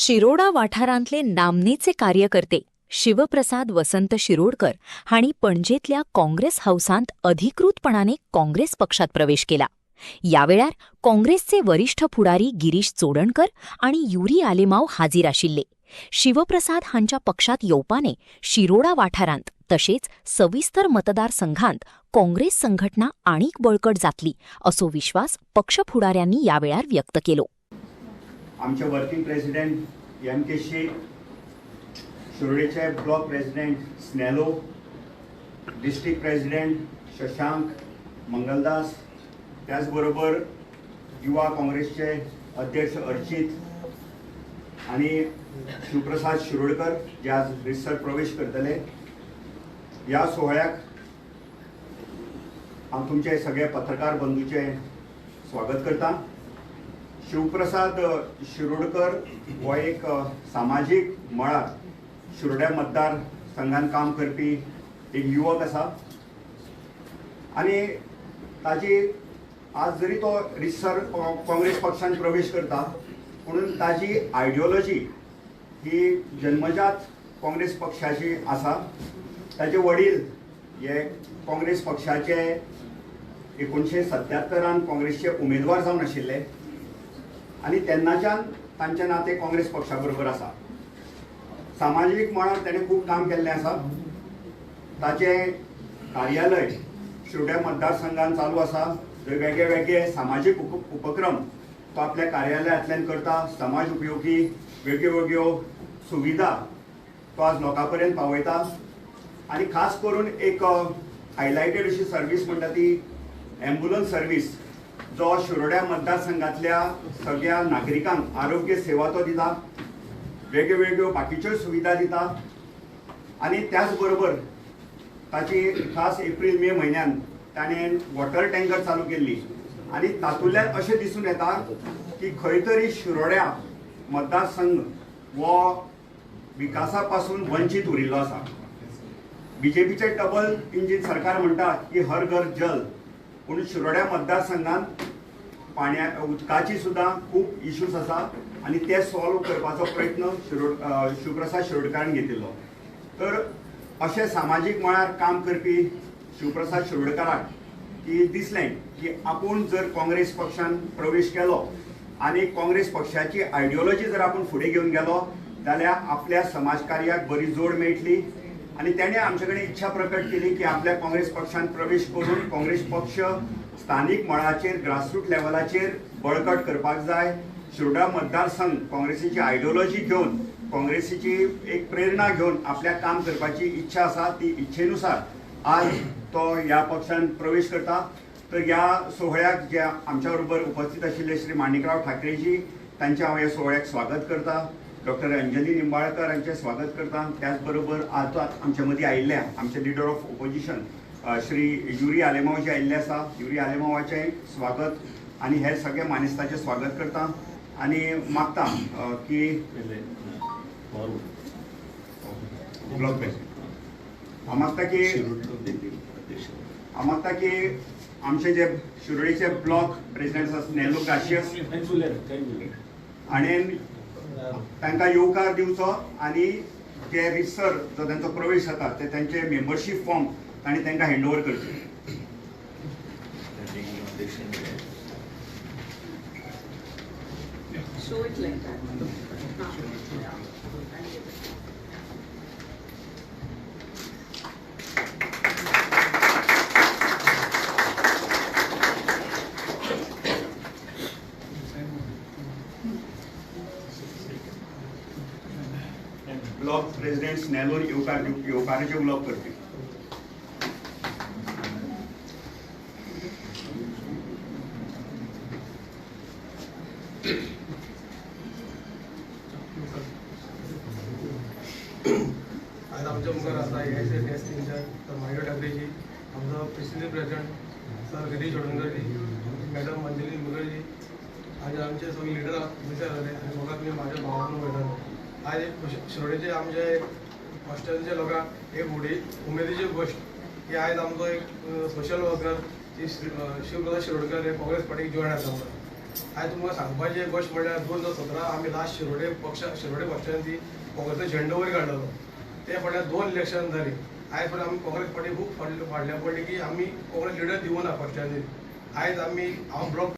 शिरोडा वाठारांतले नामनेचे कार्यकर्ते शिवप्रसाद वसंत शिरोडकर हांणी पणजेंतल्या काँग्रेस हाऊसांत अधिकृतपणाने काँग्रेस पक्षात प्रवेश केला. या वेळार काँग्रेसचे वरिष्ठ फुडारी गिरीश चोडणकर आणि युरी आलेमाव हाजीर आशिल्ले. शिवप्रसाद हांच्या पक्षात येवपाने शिरोडा वाठारांत तशेंच सविस्तर मतदारसंघांत काँग्रेस संघटना आनीक बळकट जातली असो विश्वास पक्ष फुडाऱ्यांनी या वेळार व्यक्त केलो. आमचे working president M K Shaikh, शिरोडेचे ब्लॉक प्रेसिडेंट स्नेलो, डिस्ट्रिक्ट प्रेसिडेंट शशांक मंगलदास, त्याचबरोबर युवा काँग्रेसचे अध्यक्ष अर्चित आणि शिवप्रसाद शिरोडकर जे आज रिसर प्रवेश करतले. या सोहळ्याक हांव तुमचे सगळे पत्रकार बंधूचे स्वागत करता. शिवप्रसाद शिरोडकर हो एक सामाजीक मळार शिरोड्या मतदार संघान काम करपी एक युवक आसा आणि ताजी आज जरी तो रिसर काँग्रेस पक्षान प्रवेश करता म्हणून ताजी आयडियोलॉजी ही जन्मजात काँग्रेस पक्षाची आसा. ताचे वडील हे काँग्रेस पक्षाचे 1977 काँग्रेसचे उमेदवार जावन आशिल्ले आणि तेन्नाच्यान तांचें नातें काँग्रेस पक्षा बरोबर आसा. सामाजीक मळार ताणें खूब काम केल्लें आसा. ताचें कार्यालय शिरोड्या मतदारसंघान चालू आसा. जंय वेगळे वेगळे सामाजीक उपक्रम तो आपल्या कार्यालयांतल्यान करता. समाज उपयोगी वेगळ्यो वेगळ्यो सुविधा तो आज लोकां पर्यंत पावयता आणि खास करून एक हायलायटेड अशी सर्वीस म्हणटा ती ॲम्ब्युलन्स सर्वीस जो शिरोड्या मतदारसंघातल्या सगळ्या नागरिकांक आरोग्य सेवा तो दिता, वेगळ्यो वेगळ्यो बाकीच्यो सुविधा दिता आणि त्याच बरोबर ताची खास एप्रिल मे म्हयन्यान ताणें वॉटर टँकर चालू केल्ली आणि तातूंतल्यान अशें दिसून येता की खंय तरी शिरोड्या मतदारसंघ हो विकासा पासून वंचित उरिल्लो आसा. बीजेपीचे डबल इंजिन सरकार म्हणटा की हर घर जल, पूण शिरोड्या मतदारसंघात उदकाची सुद्दां खूब इश्यूज आसा आणि ते सॉल्व करपाचो प्रयत्न शिवप्रसाद शिरोडकरान घेतिल्लो. तर अशें सामाजीक मळार काम करपी शिवप्रसाद शिरोडकराक की दिसलें की आपूण जर काँग्रेस पक्षान प्रवेश केलो आणि काँग्रेस पक्षाची आयडियोलॉजी जर आपूण फुडें घेवन गेलो जाल्यार आपल्या समाजकार्याक बरी जोड मेळटली. आणि त्याने आमचे कडेन इच्छा प्रकट केली की आपल्या काँग्रेस पक्षान प्रवेश करून काँग्रेस पक्ष स्थानिक मळाचेर ग्रासरूट लेवलाचेर बळकट करपाक जाय. शिरोडा मतदारसंघ काँग्रेसीची आयडियोलॉजी घेवन काँग्रेसीची एक प्रेरणा घेवन आपल्या काम करपाची इच्छा आसा. ती इच्छेनुसार आज तो ह्या पक्षान प्रवेश करता. तर ह्या सोहळ्याक जे आमच्या बरोबर उपस्थित आशिल्ले श्री माणिकराव ठाकरेजी तांचे हांव ह्या सोहळ्याक स्वागत करता. डॉक्टर अंजली निंबाळकर यांचे स्वागत करता. त्याचबरोबर आज आमच्या मदीं आयिल्ल्या आमचे leader of opposition Shri Yuri Alemao जे आयिल्ले आसा, युरी आलेमावाचे स्वागत आणि हे सगळे मानेस्तांचे स्वागत करता. आणि मागता की ब्लॉक प्रेसिडेंट मागता की आमचे जे शिरोडेचे ब्लॉक प्रेसिडेंट आसा स्नेलो गाशियस आणि तांकां येवकार दिवचो आणि जे रिसर जो तांचो प्रवेश जाता ते तांचे मेंबरशीप फॉर्म तांणी तांकां हँडओवर करचे. ब्लॉक प्रेसिडेंट स्नेलोर येवकाराचे उलोवप करपी. आज आमच्या मुखार आसा AIC test incharge sir Manikrao ठाकरेजी, आमचो प्रेसिडेंट प्रेसिडेंट सर गिरीश चोडणकरजी, मॅडम अंजली मुखर्जी, आज आमचे सगळे लिडर विचार जाले आणि म्हाका तुमी म्हाज्या भावांक मेळटात. आज एक शिरोडेचे आमचे हॉस्टेलचे लोकांक एक उमेदीची गोष्ट की आज आमचो एक सोशल वर्कर शिवप्रसाद शिरोडकर हे काँग्रेस पार्टीक जॉईन आसा. आयज तुमकां सांगपाची एक गोश्ट म्हणल्यार 2017 आमी लास्ट शिरोडे पक्षान ती काँग्रेसचो झेंडो वयर काडलेलो. ते फाटल्यान 2 इलेक्शन जाली. आयज पर्यंत आमी काँग्रेस पार्टी खूब फाटल्या पडली की आमी काँग्रेस लिडर दिवना पक्षांनी. आयज हांव ब्लॉक